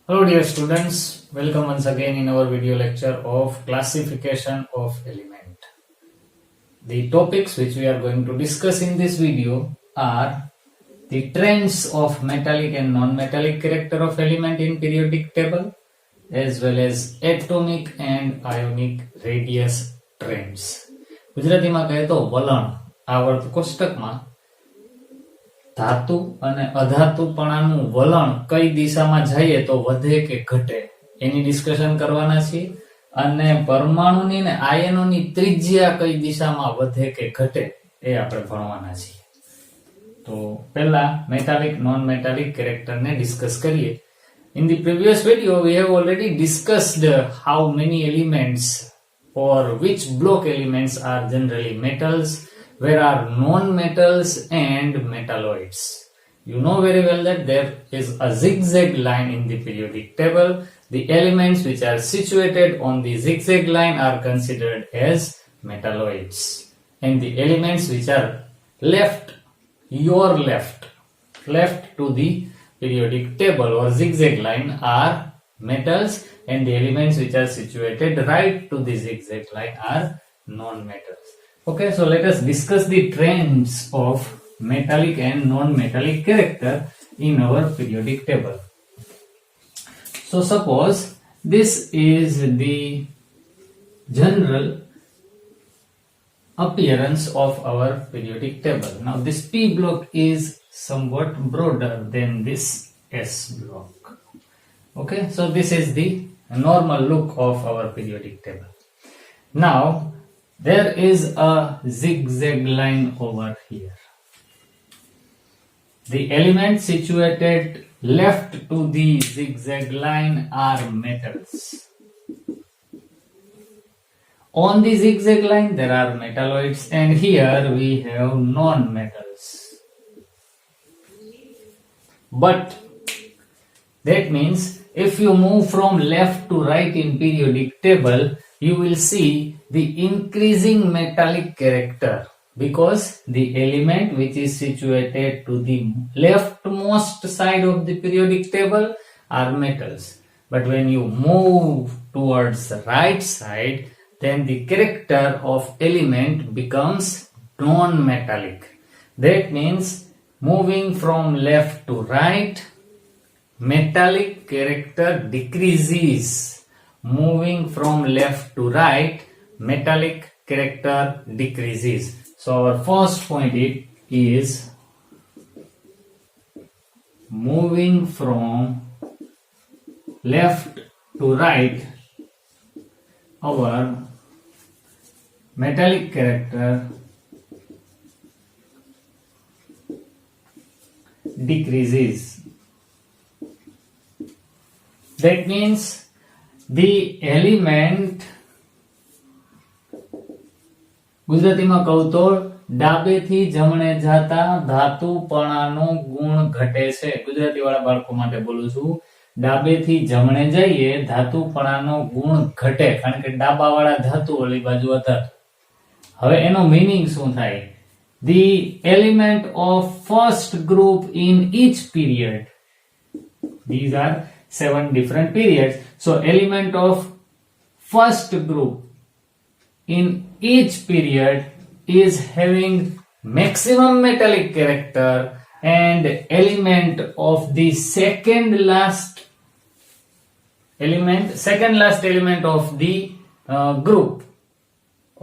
Hello dear students, welcome once again in our video lecture of classification of element. The topics which we are going to discuss in this video are the trends of metallic and non-metallic character of element in periodic table as well as atomic and ionic radius trends. ગુજરાતીમાં કહે તો વલણ આવર્ત કોષ્ટકમાં ધાતુ અને અધાતુપણાનું વલણ કઈ દિશામાં જઈએ તો વધે કે ઘટે એની ડિસ્કશન કરવાના છીએ અને પરમાણુની ને આયનોની ત્રિજ્યા કઈ દિશામાં વધે કે ઘટે એ આપણે ભણવાના છીએ. તો પહેલા મેટાલિક નોન મેટાલિક કેરેક્ટરને ડિસ્કસ કરીએ. In the previous video we have already discussed how many elements or which block elements are generally metals, where are non-metals and metalloids. You know very well that there is a zigzag line in the periodic table. The elements which are situated on the zigzag line are considered as metalloids, and the elements which are left to the periodic table or zigzag line are metals, and the elements which are situated right to the zigzag line are non-metals. Okay, so let us discuss the trends of metallic and non-metallic character in our periodic table. So suppose this is the general appearance of our periodic table. Now this P block is somewhat broader than this S block. Okay, so this is the normal look of our periodic table. Now there is a zigzag line over here. The elements situated left to the zigzag line are metals. On the zigzag line there are metalloids, and here we have non-metals. But that means if you move from left to right in periodic table, you will see the increasing metallic character, because the element which is situated to the leftmost side of the periodic table are metals. But when you move towards the right side, then the character of element becomes non-metallic. That means moving from left to right, metallic character decreases. Moving from left to right, metallic character decreases. So our first point is moving from left to right, our metallic character decreases. That means the element, ગુજરાતીમાં કહું તો ડાબેથી જમણે જાતા ધાતુપણાનો ગુણ ઘટે છે. ગુજરાતી વાળા બાળકો માટે બોલું છું, ડાબેથી જમણે જઈએ ધાતુપણાનો ગુણ ઘટે, કારણ કે ડાબા વાળા ધાતુ ઓલી બાજુ હતા. હવે એનો મીનિંગ શું થાય? The element of first group in each period, these are 7 different periods, so element of first group in each period is having maximum metallic character, and element of the second last element of the group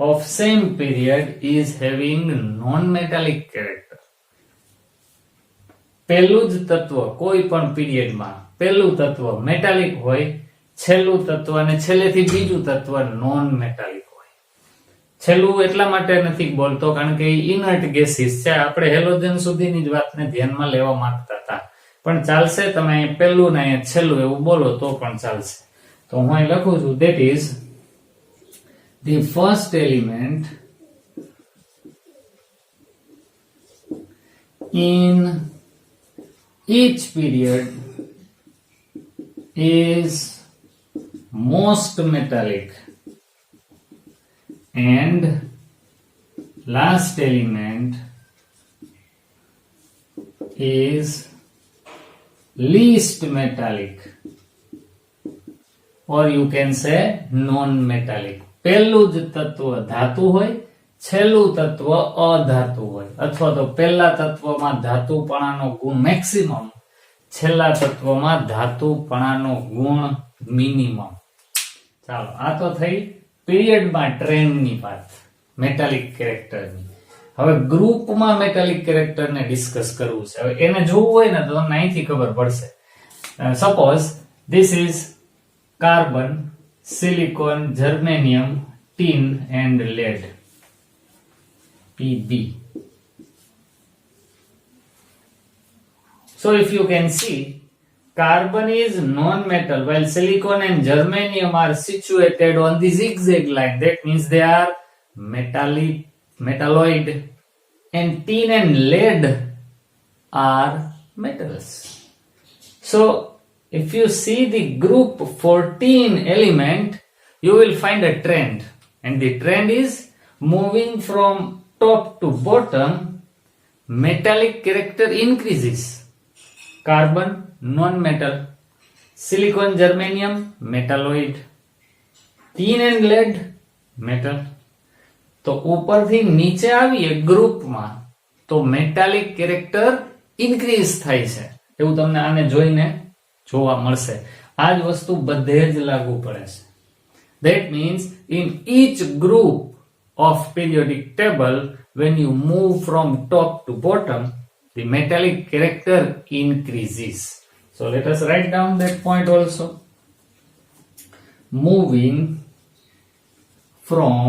of same period is having non-metallic character. પહેલું જ તત્વ કોઈ પણ પીરિયડમાં પહેલું તત્વ metallic હોય, છેલ્લું તત્વ અને છેલ્લેથી બીજું તત્વ નોન મેટાલિક હોય. છેલ્લું એટલા માટે નથી બોલતો કારણ કે ઇનર્ટ ગેસીસ છે. આપણે હેલોજન સુધીની જ વાતને ધ્યાનમાં લેવા માંગતા હતા, પણ ચાલશે. તમે અહીંયા પહેલું ને અહીંયા છેલ્લું એવું બોલો તો પણ ચાલશે. તો હું અહીં લખું છું, that is the first element in each period is most metallic, and last element is least metallic. or you can say non-metallic. પહેલું જ તત્વ ધાતુ હોય, છેલ્લું તત્વ અધાતુ હોય, અથવા તો પહેલા તત્વમાં ધાતુપણાનો ગુણ મેક્સિમમ, છેલ્લા તત્વમાં ધાતુપણાનો ગુણ મિનિમમ. ચાલો, આ તો થઈ પીરિયડમાં ટ્રેન્ડની વાત, મેટાલિક કેરેક્ટરની. હવે ગ્રુપમાં મેટાલિક કેરેક્ટરને ડિસ્કસ કરવું છે. હવે એને જોવું હોય ને તો તમને અહીંથી ખબર પડશે. Suppose this is carbon, silicon, germanium, tin and lead, Pb. So if you can see, carbon is non-metal while silicon and germanium are situated on the zigzag line. That means they are metalloid, and tin and lead are metals. So if you see the group 14 element, you will find a trend, and the trend is moving from top to bottom. Metallic character increases. Carbon non-metal, silicon, germanium metalloid, tin and lead metal. તો ઉપરથી નીચે આવીએ ગ્રુપમાં તો metallic character increase થાય છે, એવું તમને આને જોઈને જોવા મળશે. આ જ વસ્તુ બધે જ લાગુ પડે છે. That means in each group of periodic table, when you move from top to bottom, the metallic character increases. So let us write down that point also. Moving from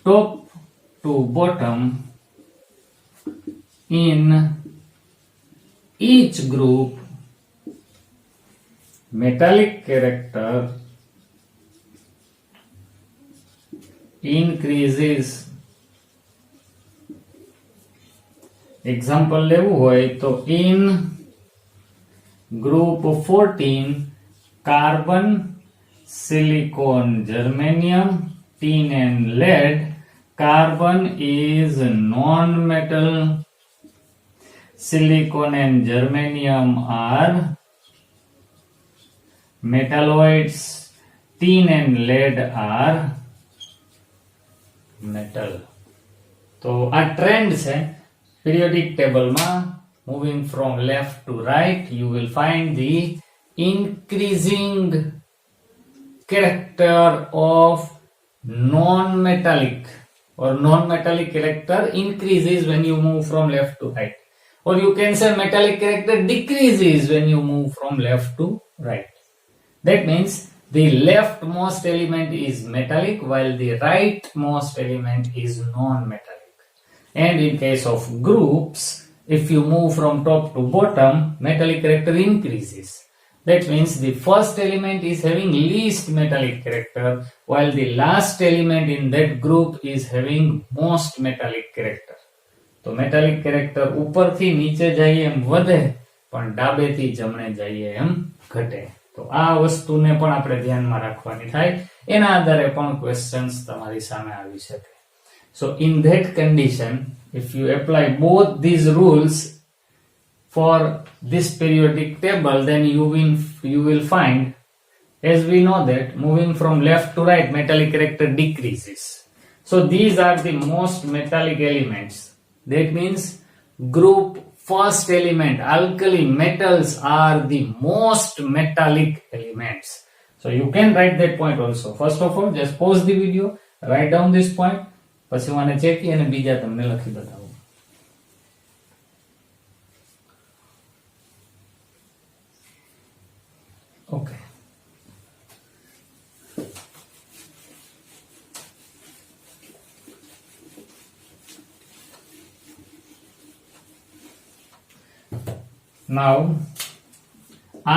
top to bottom in each group, metallic character increases. Example લેવું હોય તો in group 14, carbon, silicon, germanium, tin and lead, carbon is non-metal, silicon and germanium are metalloids, tin and lead are metal. તો આ trend છે periodic table માં. Moving from left to right, you will find the increasing character of non-metallic, or non-metallic character increases when you move from left to right, or you can say metallic character decreases when you move from left to right. That means the leftmost element is metallic while the rightmost element is non-metallic. And in case of groups, if you move from top to bottom, metallic character increases. That means the first element is having least metallic character, while the last element in that group is having most metallic character. તો metallic character ઉપરથી નીચે જઈએ એમ વધે, પણ ડાબેથી જમણે જઈએ એમ ઘટે. તો આ વસ્તુને પણ આપણે ધ્યાનમાં રાખવાની થાય. એના આધારે પણ ક્વેશ્ચન્સ તમારી સામે આવી શકે. So in that condition, if you apply both these rules for this periodic table, then you will find, as we know that moving from left to right, metallic character decreases. So these are the most metallic elements. That means group first element, alkali metals, are the most metallic elements. So you can write that point also. First of all, just pause the video, write down this point, પછી હું આને ચેકી અને બીજા તમને લખી બતાવું. Okay. Now,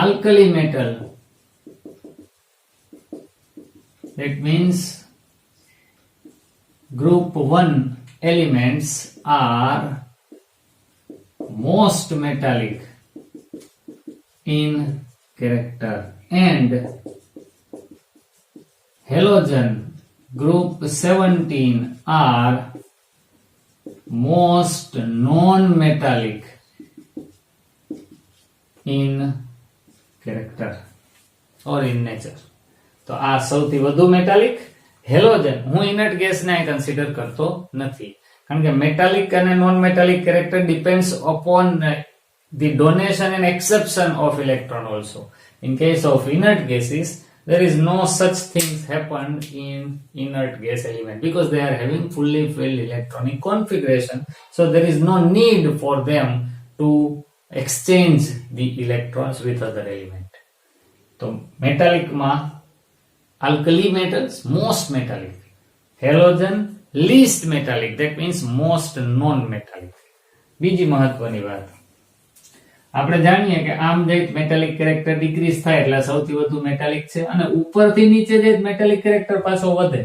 alkali metal, that means group 1 elements are most metallic in character, and halogen group 17 are most non-metallic in character. or in nature. તો આ સૌથી વધુ મેટાલિક હેલોજન. હું ઇનર્ટ ગેસને કન્સિડર કરતો નથી કારણ કે મેટાલિક અને non metallic character depends upon the donation and exception of electron also. In case of inert gases, there is no such things happen in inert gas element because they are having fully filled electronic configuration. So there is no need for them to exchange the electrons with other element. So metallic ma alkali metals most metallic, halogen least metallic, that means most non-metallic. બીજી મહત્વની વાત, આપણે જાણીએ કે આમ જે metallic character decrease થાય એટલે સૌથી વધુ મેટાલિક છે અને ઉપરથી નીચે જે મેટાલિક કેરેક્ટર પાછો વધે.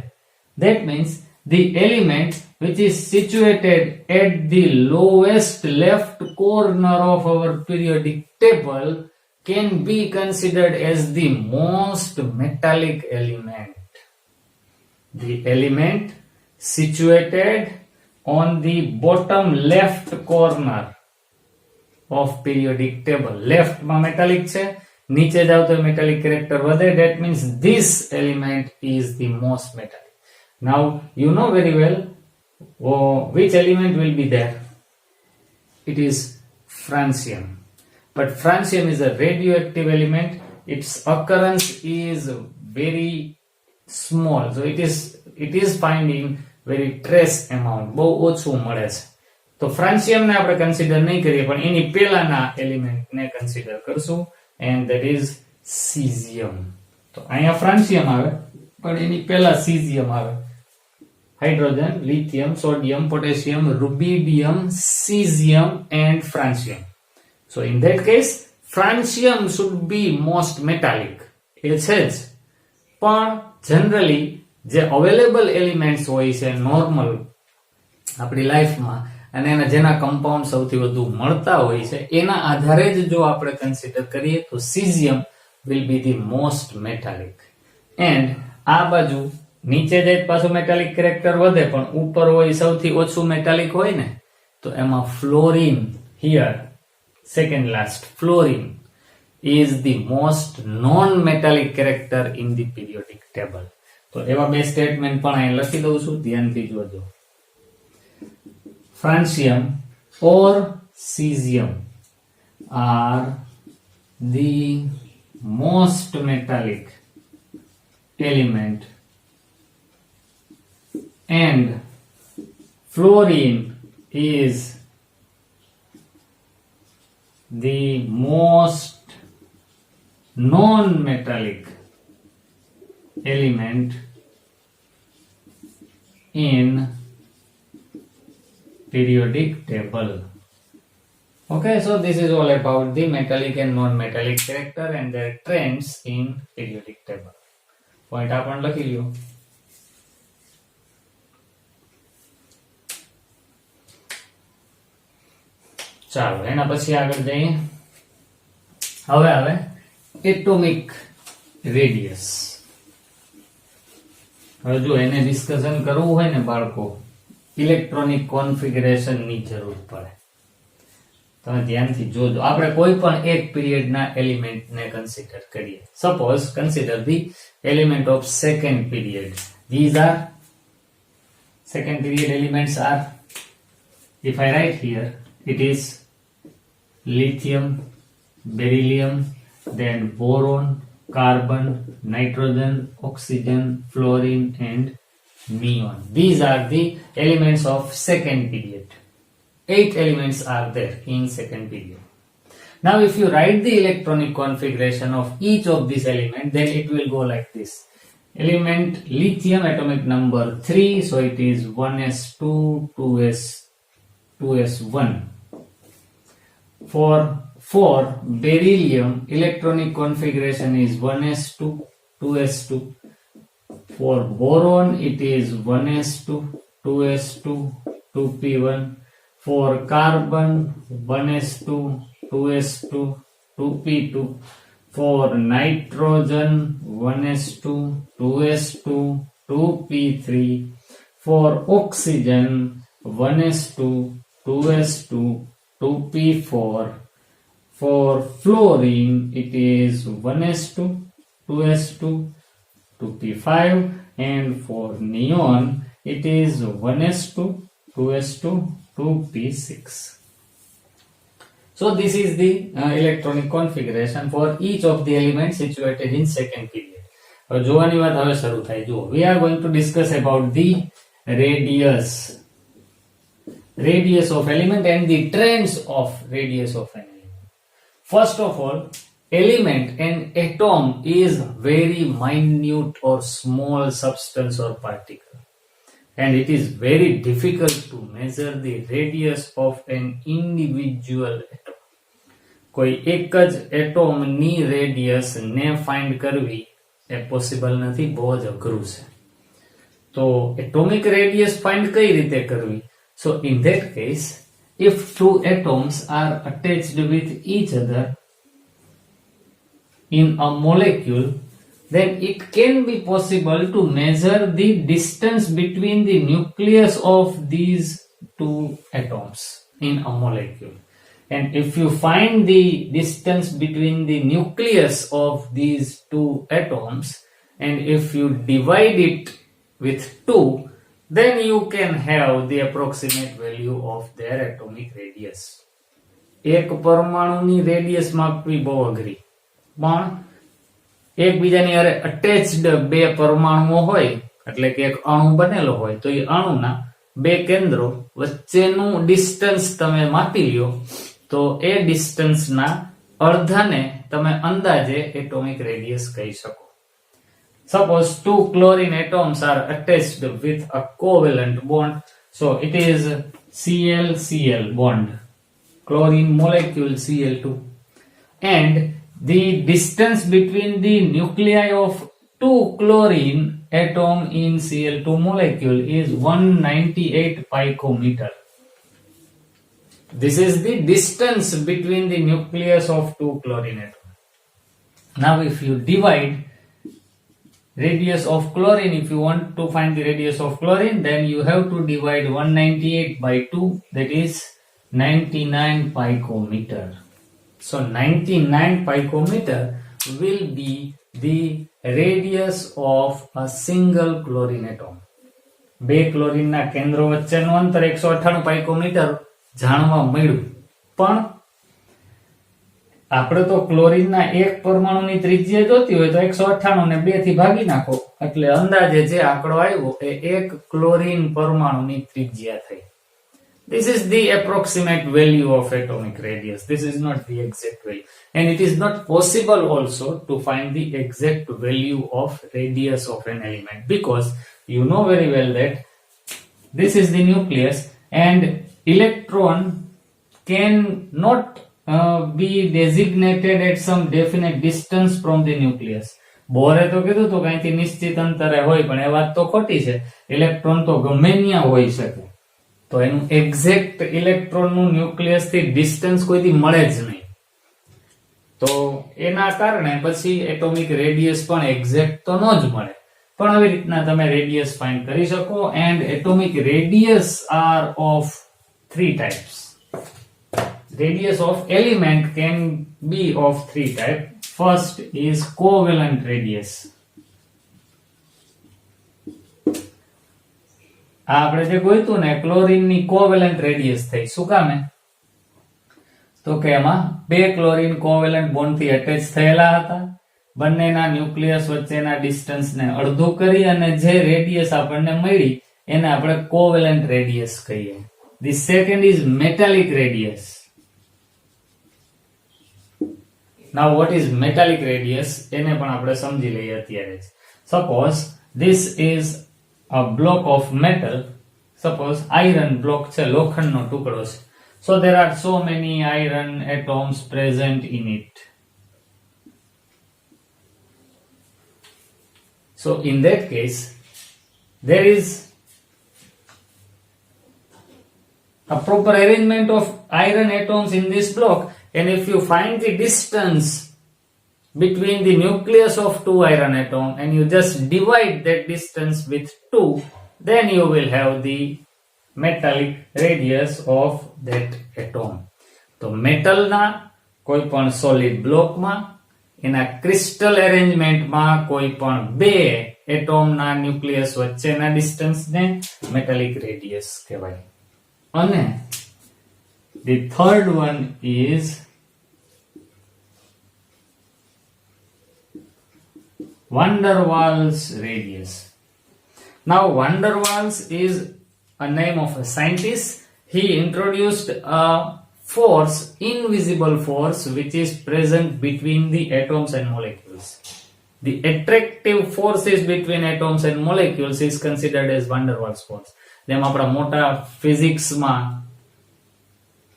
That means the element which is situated at the lowest left corner of our periodic table can be considered as the most metallic element. The element situated on the bottom left corner of periodic table. Left માં metallic છે, નીચે જાવ તો metallic character વધે. That means this element is the most metallic. Now you know very well which element will be there. It is francium. But francium is a radioactive element. Its occurrence is very small. So it is finding very trace amount. બહુ ઓછું મળે છે. તો ફ્રાન્સિયમ ને આપણે consider નહીં કરીએ પણ એની પહેલાના એલિમેન્ટ ને કન્સિડર કરશું and that is cesium. તો અહીંયા ફ્રાન્સિયમ આવે પણ એની પહેલા cesium આવે. Hydrogen, lithium, sodium, potassium, rubidium, cesium and francium. So in that case francium should be most metallic. એ છે જ. પણ generally જે અવેલેબલ એલિમેન્ટ્સ હોય છે નોર્મલ આપણી લાઈફમાં અને એના જેના કમ્પાઉન્ડ સૌથી વધુ મળતા હોય છે એના આધારે જ જો આપણે કન્સિડર કરીએ તો cesium will be the most metallic. And આ બાજુ નીચે જાય પાછું મેટાલિક કેરેક્ટર વધે પણ ઉપર હોય સૌથી ઓછું મેટાલિક હોય ને તો એમાં fluorine, here second last, fluorine is the most non-metallic character in the periodic table. તો એવા બે સ્ટેટમેન્ટ પણ અહીં લખી દઉં છું, ધ્યાનથી જોજો. Francium or cesium are the most metallic element and fluorine is the most non-metallic element in periodic table. Okay, so this is all about the metallic and non-metallic character and their trends in periodic table. Point आपण લખી લ્યો. ચાલો એના પછી આગળ જઈએ. હવે આવે એટોમિક રેડિયસ. હવે જો એને ડિસ્કશન કરવું હોય ને બાળકો, ઇલેક્ટ્રોનિક કોન્ફિગરેશન ની જરૂર પડે. તમે ધ્યાનથી જોજો. આપણે કોઈ પણ એક પીરિયડ ના એલિમેન્ટ ને કન્સિડર કરીએ. Suppose consider the element of second period. These are second period elements are, if I write here, it is lithium, beryllium, then boron, carbon, nitrogen, oxygen, fluorine and neon. These are the elements of second period. 8 elements are there in second period. Now if you write the electronic configuration of each of these elements, then it will go like this. Element lithium, atomic number 3, so it is 1s2, 2s1. For beryllium, electronic configuration is 1s2, 2s2. For boron, it is 1s2, 2s2, 2p1. For carbon, 1s2, 2s2, 2p2. For nitrogen, 1s2, 2s2, 2p3. For oxygen, 1s2, 2s2, 2p4. For fluorine, it is 1s2, 2s2, 2p5, and for neon it is 1s2, 2s2, 2p6. So this is the electronic configuration for each of the elements situated in second period. જોવાની વાત હવે શરૂ થાય. જો we are going to discuss about the radius of element and the trends of radius of an element. First of all, element and atom is very minute or small substance or particle, and it is very difficult to measure the radius of an individual atom. કોઈ એક જ atom ની radius ને find કરવી એ possible નથી, બહુ જ અઘરું છે. તો એટોમિક રેડિયસ ફાઇન્ડ કઈ રીતે કરવી? So in that case, if two atoms are attached with each other in a molecule, then it can be possible to measure the distance between the nucleus of these two atoms in a molecule. And if you find the distance between the nucleus of these two atoms, and if you divide it with 2, then you can have the approximate value of their atomic radius. એક પરમાણુની radius માપવી બહુ અઘરી, પણ એકબીજાની હારે attached બે પરમાણુઓ હોય, એટલે કે એક અણુ બનેલો હોય, તો એ અણુના બે કેન્દ્રો વચ્ચેનું ડિસ્ટન્સ તમે માપી લ્યો, તો એ ડિસ્ટન્સના અડધાને તમે અંદાજે એટોમિક રેડિયસ કહી શકો. Suppose two chlorine atoms are attached with a covalent bond. So it is Cl-Cl bond, chlorine molecule Cl2. And the distance between the nuclei of two chlorine atom in Cl2 molecule is 198 picometer. This is the distance between the nucleus of two chlorine atoms. Now if you divide radius of chlorine, if you want to find the radius of chlorine, then you have to divide 198 by 2, that is 99 picometer. So 99 picometer will be the radius of a single chlorine atom. બે chlorine ના કેન્દ્રો વચ્ચેનું અંતર 198 picometre જાણવા મળ્યું. પણ આપણે તો ક્લોરીનના એક પરમાણુની ત્રિજ્યા જોતી હોય તો 198 ને 2 થી ભાગી નાખો એટલે અંદાજે જે આંકડો આવ્યો એ એક ક્લોરીન પરમાણુની ત્રિજ્યા થઈ. This is the approximate value of atomic radius. This is not the exact value, and it is not possible also to find the exact value of radius of an element, because you know very well that this is the nucleus and electron can not be designated at some definite distance from the nucleus. બોરે તો કીધું તો કઈથી નિશ્ચિત અંતરે હોય, પણ એ વાત તો ખોટી છે. ઇલેક્ટ્રોન તો ગમે ત્યાં હોઈ શકે, તો એનું એક્ઝેક્ટ ઇલેક્ટ્રોનનું ન્યુક્લિયસ થી ડિસ્ટન્સ કોઈથી મળે જ નહીં. તો એના કારણે પછી એટોમિક રેડિયસ પણ એક્ઝેક્ટ તો ન જ મળે. પણ આવી રીતના તમે રેડિયસ ફાઇન્ડ કરી શકો. And atomic radius are of 3 types. Radius of element can be of 3 types. First is covalent radius. આપણે જે ગોઈતું ને ક્લોરીન ની કોવેલેન્ટ રેડિયસ થઈ. શું કામે? તો કે એમાં બે ક્લોરીન કોવેલેન્ટ બોન્ડ થી અટેચ થયેલા હતા, બંનેના ન્યુક્લિયસ વચ્ચેના ડિસ્ટન્સ ને અડધું કરી અને જે રેડિયસ આપણને મળી એને આપણે કોવેલેન્ટ રેડિયસ કહીએ. The second is metallic radius. Now what is metallic radius? એને પણ આપણે સમજી લઈએ અત્યારે જ. Suppose this is a block of metal. Suppose iron block છે, લોખંડનો ટુકડો છે. So there are so many iron atoms present in it. So in that case there is a proper arrangement of iron atoms in this block, and if you find the distance between the nucleus of two iron atoms and you just divide that distance with 2, then you will have the metallic radius of that atom. તો મેટલના કોઈ પણ solid બ્લોકમાં એના crystal એરેન્જમેન્ટમાં કોઈ પણ બે એટોમના nucleus વચ્ચેના ડિસ્ટન્સને metallic radius કહેવાય. અને the third one is van der Waals radius. Now van der Waals is a name of a scientist. He introduced a force, invisible force, which is present between the atoms and molecules. The attractive forces between atoms and molecules is considered as van der Waals force. જેમ આપણા મોટા ફિઝિક્સમાં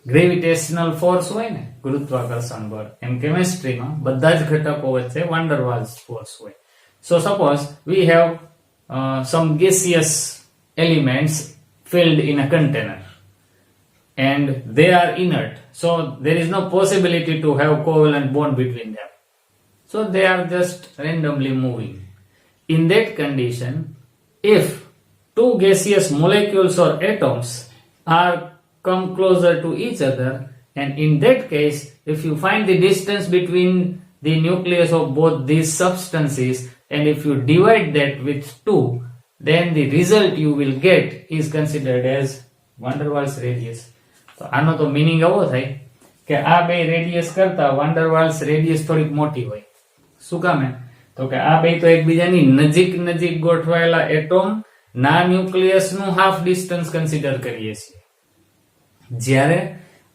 gravitational force હોય ને, ગુરુત્વાકર્ષણ બળ, એમ કેમેસ્ટ્રીમાં બધા જ ઘટકો વચ્ચે van der Waals force હોય. So suppose we have some gaseous elements filled in a container and they are inert, so there is no possibility to have covalent bond between them, so they are just randomly moving. In that condition, if two gaseous molecules or atoms are come closer to each other, and in that case, if you find the distance between the nucleus of both these substances and if you divide that with 2, then the result you will get is considered as van der Waals radius. તો આનો તો meaning એવો થાય કે આ બે radius કરતા van der Waals radius થોડીક મોટી હોય. શું કામે? તો કે આ બે તો એકબીજાની નજીક નજીક ગોઠવાયેલા એટોમ ના ન્યુક્લિયસ નું હાફ ડિસ્ટન્સ કન્સિડર કરીએ છીએ, જ્યારે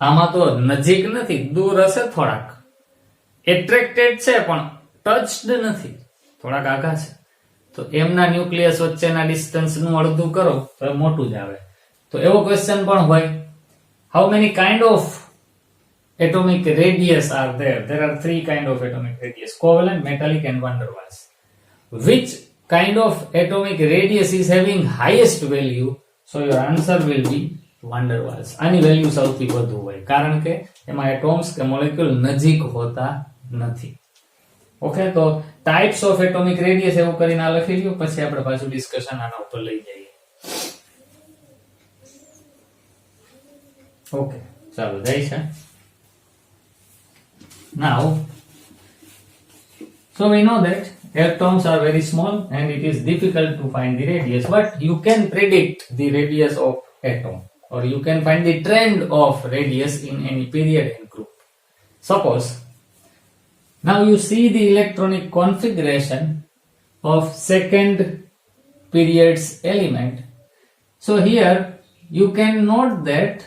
આમાં તો નજીક નથી, દૂર હશે થોડાક, એટ્રેક્ટેડ છે પણ ટચ્ડ નથી, થોડાક આઘા છે. તો એમના ન્યુક્લિયસ વચ્ચેના ડિસ્ટન્સ નું અડધું કરો તો એ મોટું જ આવે. તો એવો ક્વેશ્ચન પણ હોય, how many kind of atomic radius are there? There are 3 kind of atomic radius: covalent, metallic and van der Waals. Which kind of atomic radius is having highest value? So your answer will be van der Waals. આની value સૌથી વધુ હોય, કારણ કે એમાં એટોમ્સ કે molecule નજીક હોતા નથી. ઓકે, તો ટાઇપ્સ ઓફ એટોમિક રેડિયસ એવું કરીને આ લખી લ્યો, પછી આપણે પાછું ડિસ્કશન આના ઉપર લઈ જઈએ. Okay, ચાલો જાય છે. Now, so we know that atoms are very small and it is difficult to find the radius, but you can predict the radius of atom, or you can find the trend of radius in any period and group. Suppose, now you see the electronic configuration of second period's element. So here you can note that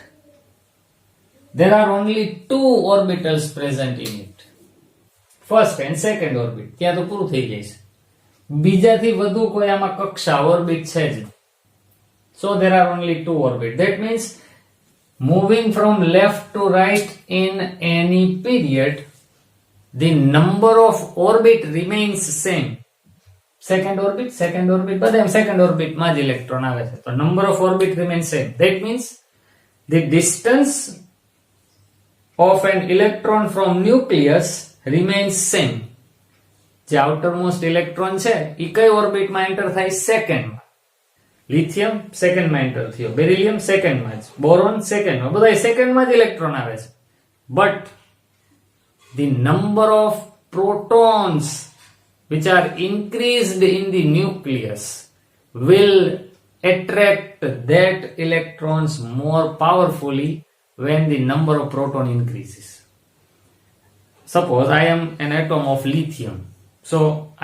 there are only 2 orbitals present in it. First and second orbit. ત્યાં તો પૂરું થઈ જાય છે. બીજાથી વધુ કોઈ આમાં કક્ષા ઓર્બિટ છે જ. So there are only 2 orbits. That means moving from left to right in any period, the number of orbit remains same. Second orbit, બધા second orbit માં જ electron આવે છે. તો number of orbit remains same. That means the distance of an electron from nucleus remains same. જે outermost electron છે ઈ કઈ orbit માં enter થાય? second માં. lithium second માં enter થયો, beryllium second માં જ, boron second માં, બધા second માં જ electron આવે છે. but the number of protons which are increased in the nucleus will attract that electrons more powerfully when the number of proton increases. Suppose I am an atom of lithium, so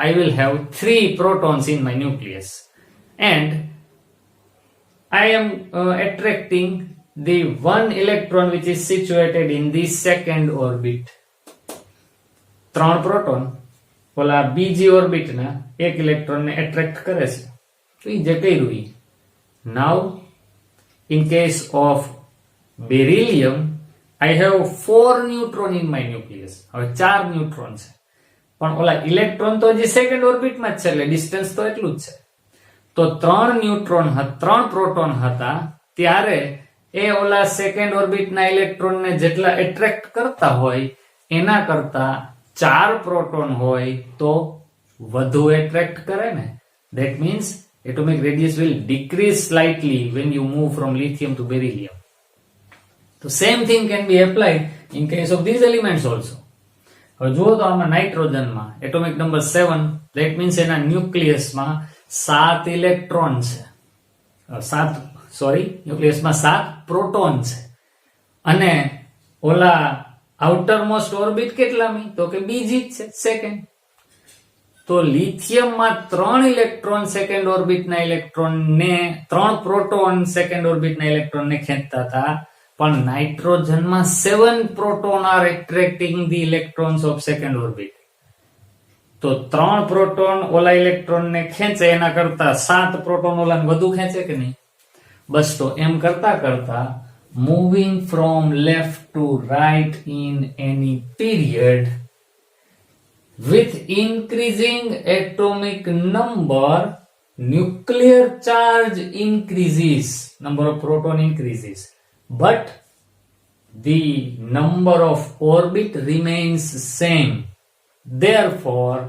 I will have 3 protons in my nucleus, and I am attracting the one electron which is situated in the second orbit. 3 proton ઓલા બીજી orbit ના એક electron ને attract કરે છે, તો ઈ જે કર્યું ઈ. Now in case of beryllium, I have 4 neutron in my nucleus. હવે 4 ન્યુટ્રોન છે, પણ ઓલા ઇલેક્ટ્રોન તો હજી સેકન્ડ ઓર્બિટ માં જ છે, એટલે ડિસ્ટન્સ તો એટલું જ છે. તો 3 ન્યુટ્રોન 3 પ્રોટોન હતા, ત્યારે એ ઓલા સેકન્ડ ઓર્બિટ ના ઇલેક્ટ્રોન ને જેટલા એટ્રેક્ટ કરતા હોય એના કરતા 4 પ્રોટોન હોય તો વધુ એટ્રેક્ટ કરે ને. That means atomic radius will decrease slightly when you move from lithium to beryllium. The same thing can be applied in case of these elements also. હવે જુઓ તો આમાં નાઇટ્રોજનમાં એટોમિક નંબર 7, ધેટ મીન્સ એના ન્યુક્લિયસમાં 7 electron છે, ન્યુક્લિયસમાં 7 proton છે, અને ઓલા outer most orbit કેટલામી? તો કે બીજી જ છે, સેકન્ડ. તો લિથિયમમાં 3 ઇલેક્ટ્રોન સેકન્ડ ઓર્બિટના ઇલેક્ટ્રોનને, 3 પ્રોટોન સેકન્ડ ઓર્બિટના ઇલેક્ટ્રોનને ખેંચતા હતા, પણ નાઇટ્રોજનમાં 7 proton are attracting the electrons of second orbit. તો 3 પ્રોટોન ઓલા ઇલેક્ટ્રોનને ખેંચે એના કરતા 7 પ્રોટોન ઓલાને વધુ ખેંચે કે નહીં? બસ તો એમ કરતા કરતા moving from left to right in any period with increasing atomic number, nuclear charge increases, number of proton increases, but the number of orbit remains same. Therefore,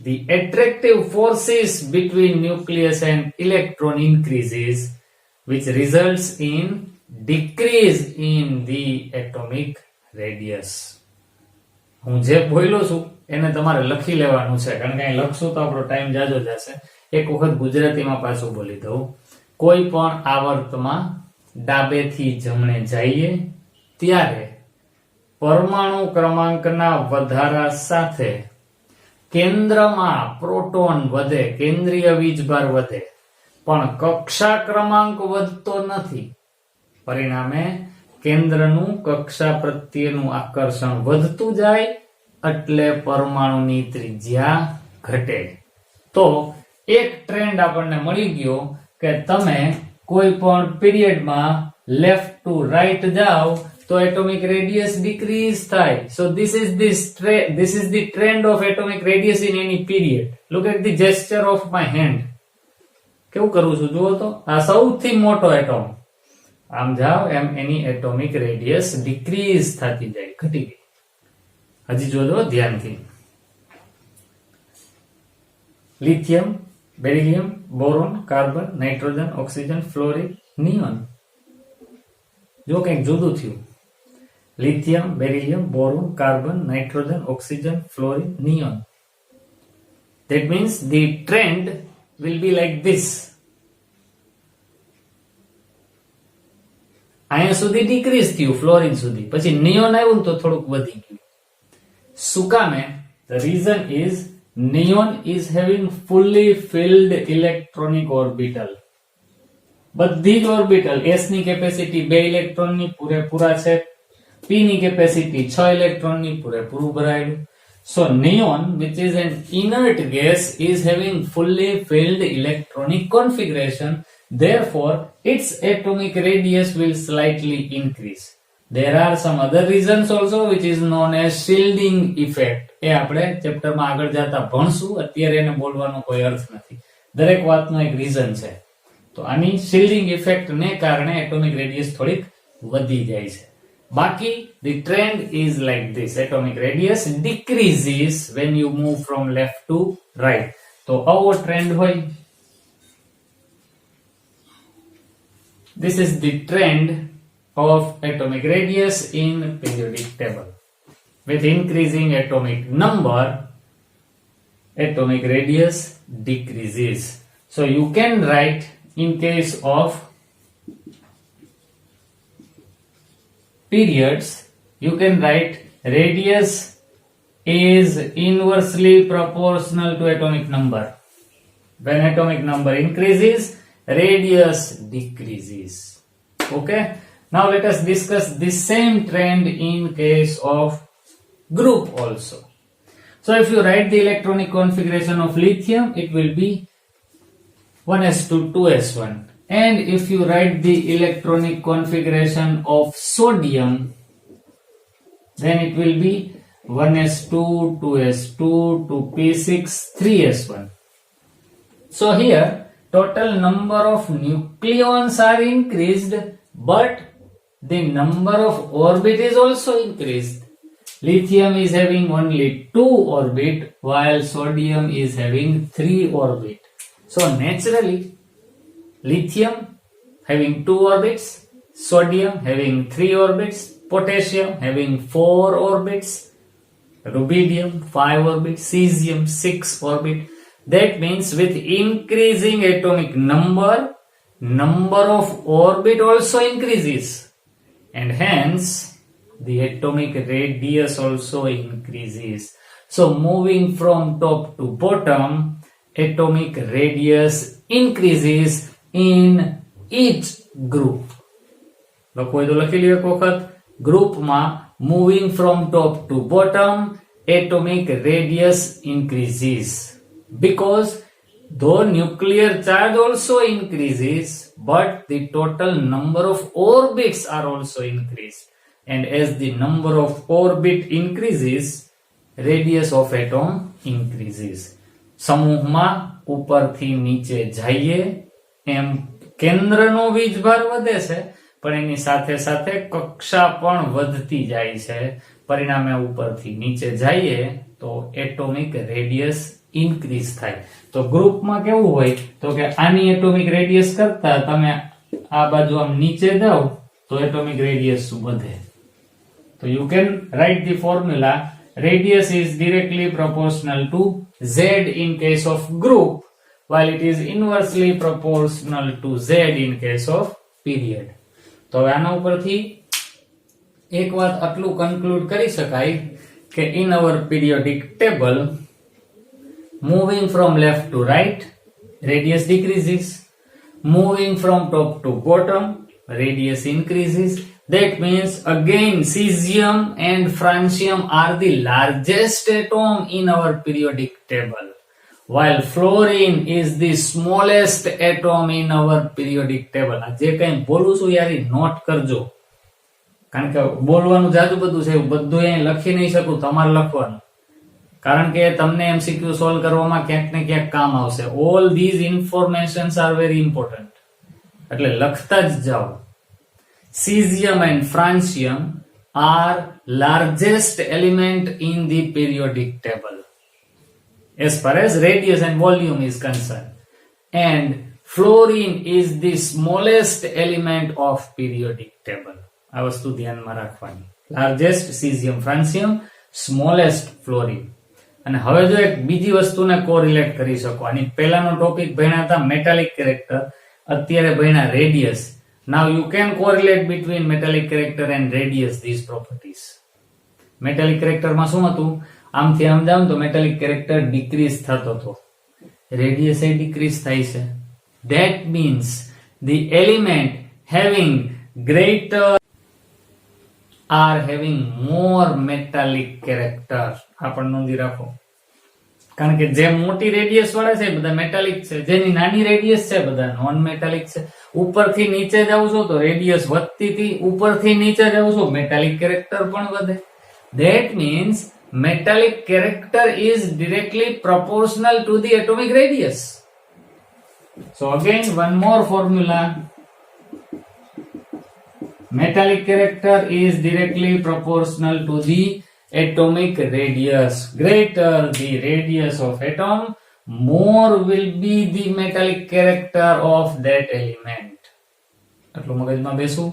the attractive forces between nucleus and electron increases, which results in decrease in the atomic radius. હું જે બોલ્યો છું એને તમારે લખી લેવાનું છે, કારણ કે અહીં લખશું તો આપણો ટાઈમ જાજો જશે. એક વખત ગુજરાતીમાં પાછું બોલી દઉં. કોઈ પણ આવર્તમાં ડાબેથી જમણે જઈએ ત્યારે પરમાણુ ક્રમાંકના વધારા સાથે કેન્દ્રમાં પ્રોટોન વધે, કેન્દ્રીય વીજભાર વધે, પણ કક્ષા ક્રમાંક વધતો નથી. પરિણામે કેન્દ્રનું કક્ષા પ્રત્યેનું આકર્ષણ વધતું જાય, એટલે પરમાણુની ત્રિજ્યા ઘટે. તો એક ટ્રેન્ડ આપણને મળી ગયો કે તમે કોઈ પણ પીરિયડમાં લેફ્ટ ટુ રાઈટ જાઓ તો એટોમિક રેડિયસ ડિક્રીઝ થાય. સો this is the trend of atomic radius in any period. Look at the gesture of my hand. કેવું કરું છું જુઓ તો, આ સૌથી મોટો એટમ, આમ જાઓ એમ એની એટોમિક રેડિયસ ડિક્રીઝ થતી જાય, ઘટી ગઈ. હજી જોજો ધ્યાનથી. Lithium, beryllium, boron, carbon, nitrogen, oxygen, fluorine, neon. જો કંઈક જુદું થયું. Lithium, beryllium, boron, carbon, nitrogen, oxygen, fluorine, neon. That means the trend will be like this. અહીંયા સુધી ડિક્રીઝ થયું ફ્લોરિન સુધી, પછી નિયોન આવ્યું તો થોડુંક વધી ગયું. શું કામે? The reason is neon is having fully filled electronic orbital. બધી જ ઓર્બિટલ, s ની કેપેસિટી 2 ઇલેક્ટ્રોનની પૂરેપૂરા છે, p ની કેપેસિટી 6 ઇલેક્ટ્રોનની પૂરેપૂરું ભરાયેલું. So neon, which is an inert gas, is having fully filled electronic configuration. Therefore, its atomic radius will slightly increase. There are some other reasons also, which is known as shielding effect. એ આપણે ચેપ્ટરમાં આગળ જતા ભણશું, અત્યારે એને બોલવાનો કોઈ અર્થ નથી. દરેક વાતનો એક રીઝન છે. તો આની શિલ્ડિંગ ઇફેક્ટ ને કારણે એટોમિક રેડિયસ થોડીક વધી જાય છે. બાકી the trend is like this. Atomic radius decreases when you move from left to right. તો આવો ટ્રેન્ડ હોય. This is the trend of atomic radius in periodic table. With increasing atomic number, atomic radius decreases. So you can write, in case of periods, you can write radius is inversely proportional to atomic number. When atomic number increases, radius decreases. Okay? Now let us discuss this same trend in case of group also. So if you write the electronic configuration of lithium, it will be 1s2 2s1. And if you write the electronic configuration of sodium, then it will be 1s2 2s2 2p6 3s1. So here total number of nucleons are increased, but the number of orbit is also increased. Lithium is having only 2 orbit, while sodium is having 3 orbit. So naturally, lithium having 2 orbits, sodium having 3 orbits, potassium having 4 orbits, rubidium 5 orbit, cesium 6 orbit. That means with increasing atomic number of orbit also increases, and hence the atomic radius also increases. So moving from top to bottom, atomic radius increases in each group. લખો તો લખી લ્યો એક વખત. ગ્રુપમાં moving from top to bottom, atomic radius increases because though nuclear charge also increases, but the total number of orbits are also increased, and as the number of orbit increases, radius of atom increases. સમૂહમાં ઉપરથી નીચે જઈએ એમ કેન્દ્રનો વીજભાર વધે છે, પણ એની સાથે સાથે કક્ષા પણ વધતી જાય છે. પરિણામે ઉપરથી નીચે જઈએ તો એટોમિક રેડિયસ ઇન્ક્રીઝ થાય. તો ગ્રુપમાં કેવું હોય તો કે આની એટોમિક રેડિયસ કરતા તમે આ બાજુ આમ નીચે જાઓ તો એટોમિક રેડિયસ વધે. તો you can write the formula. Radius is directly proportional to Z in case of group, while it is inversely proportional to Z in case of period. તો હવે આના ઉપરથી એક વાત આટલું કન્ક્લુડ કરી શકાય કે in our periodic table, moving from left to right, radius decreases. Moving from top to bottom, radius increases. That means again cesium and francium are the largest atom in our periodic table, while fluorine is the smallest atom in our periodic table. આ જે કંઈ બોલું છું યાર not કરજો, કારણ કે બોલવાનું જાજુ બધું છે, બધું અહીં લખી નહીં શકું, તમારે લખવાનું, કારણ કે તમને MCQ સોલ્વ કરવામાં ક્યાંક ને ક્યાંક કામ આવશે. All these informations are very important, એટલે લખતા જ જાઓ. Cesium and francium are largest element in the periodic table as far as radius and volume is concerned, and fluorine is the smallest element of periodic table. આ વસ્તુ ધ્યાનમાં રાખવાની. Largest cesium francium, smallest fluorine. અને હવે જો એક બીજી વસ્તુને કોરિલેટ કરી શકો. આની પહેલાનો ટોપિક ભણ્યા હતા મેટાલિક કેરેક્ટર, અત્યારે ભણ્યા radius. Now you can correlate between metallic character and radius these properties. Metallic character માં શું હતું? આમથી આમ જાવ તો metallic character decrease થતો હતો, radius એ decrease થાય છે. That means the element having greater are having more metallic character. આ પણ નોંધી રાખો, કારણ કે જે મોટી રેડિયસ વાળા છે બધા મેટાલિક છે, જેની નાની રેડિયસ છે બધા નોન મેટાલિક છે. ઉપરથી નીચે જાવ છો તો રેડિયસ વધતી હતી, ઉપરથી નીચે જાવ છો મેટાલિક કેરેક્ટર પણ વધે. That means metallic character is directly proportional to the atomic radius. So again one more formula. Metallic character is directly proportional to the atomic radius. Greater the radius of atom, more will be the metallic character of that element. આટલું મગજમાં બેસું.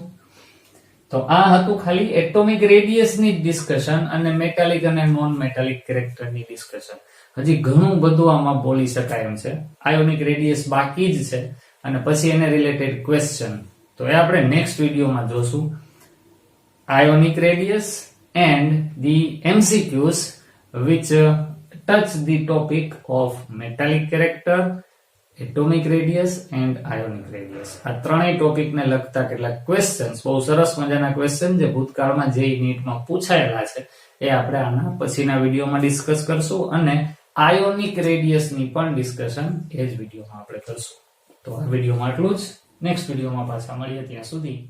તો આ હતું ખાલી atomic radius ની discussion અને metallic અને નોન મેટાલિક કેરેક્ટર ની ડિસ્કશન. હજી ઘણું બધું આમાં બોલી શકાય એમ છે. આયોનિક રેડિયસ બાકી જ છે અને પછી એને રિલેટેડ ક્વેશ્ચન, તો એ આપણે નેક્સ્ટ વિડીયોમાં જોશું. Ionic radius and the MCQs which touch the topic of metallic character, atomic radius and ionic radius. આ ત્રણેય ટોપિક ને લગતા કેટલાક ક્વેશ્ચન્સ, બહુ સરસ મજાના ક્વેશ્ચન જે ભૂતકાળમાં JEE નીટમાં પૂછાયેલા છે, એ આપણે આના પછીના વિડીયોમાં ડિસ્કસ કરશું, અને આયોનિક રેડિયસ ની પણ ડિસ્કશન એ જ વિડીયોમાં આપણે કરશું. તો આ વિડીયોમાં આટલું જ. નેક્સ્ટ વિડીયોમાં પાછા મળીએ, ત્યાં સુધી